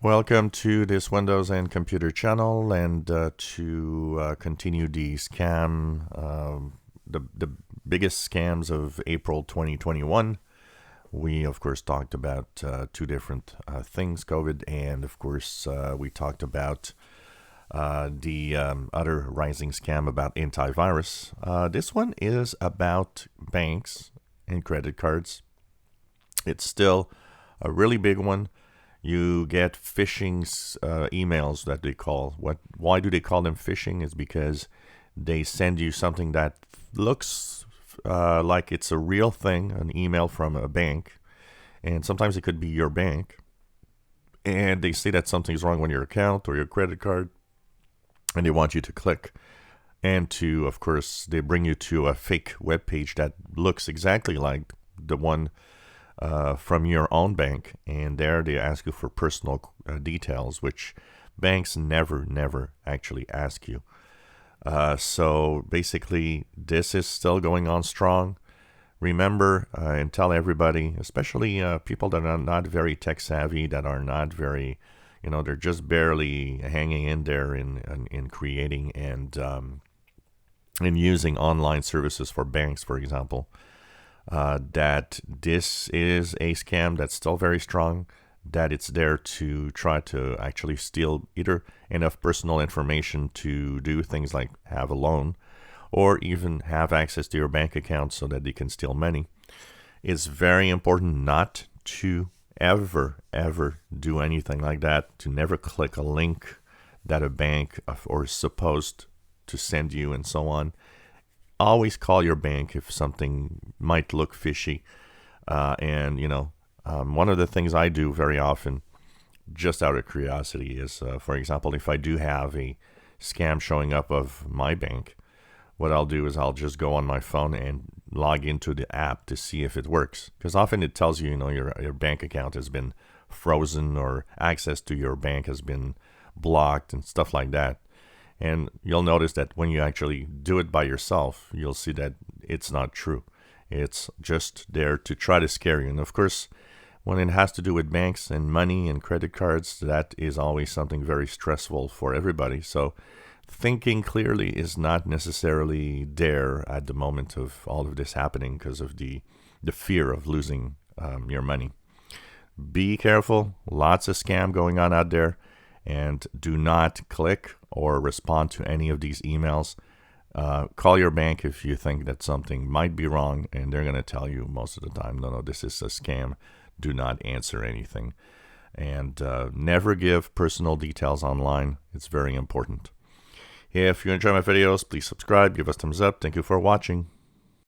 Welcome to this Windows and Computer channel, and to continue the scam, the biggest scams of April 2021. We, of course, talked about two different things, COVID, and, of course, we talked about the other rising scam about antivirus. This one is about banks and credit cards. It's still a really big one. You get phishing emails that they call. Why do they call them phishing? Is because they send you something that looks like it's a real thing, an email from a bank, and sometimes it could be your bank. And they say that something's wrong with your account or your credit card, and they want you to click. And to, of course, they bring you to a fake web page that looks exactly like the one from your own bank, and there they ask you for personal details, which banks never actually ask you. So basically, this is still going on strong. Remember, and tell everybody, especially people that are not very tech savvy, that are not very, they're just barely hanging in there in creating and in using online services for banks, for example. That this is a scam that's still very strong, that it's there to try to actually steal either enough personal information to do things like have a loan or even have access to your bank account so that they can steal money. It's very important not to ever do anything like that, to never click a link that a bank or is supposed to send you and so on. Always call your bank if something might look fishy. One of the things I do very often, just out of curiosity, is, for example, if I do have a scam showing up of my bank, what I'll do is I'll just go on my phone and log into the app to see if it works. Because often it tells you, your bank account has been frozen or access to your bank has been blocked and stuff like that. And you'll notice that when you actually do it by yourself, you'll see that it's not true. It's just there to try to scare you. And of course, when it has to do with banks and money and credit cards, that is always something very stressful for everybody. So thinking clearly is not necessarily there at the moment of all of this happening because of the fear of losing your money. Be careful. Lots of scam going on out there. And do not click or respond to any of these emails. Call your bank if you think that something might be wrong, and they're going to tell you most of the time, no, this is a scam. Do not answer anything. And never give personal details online. It's very important. If you enjoy my videos, please subscribe, give us thumbs up. Thank you for watching.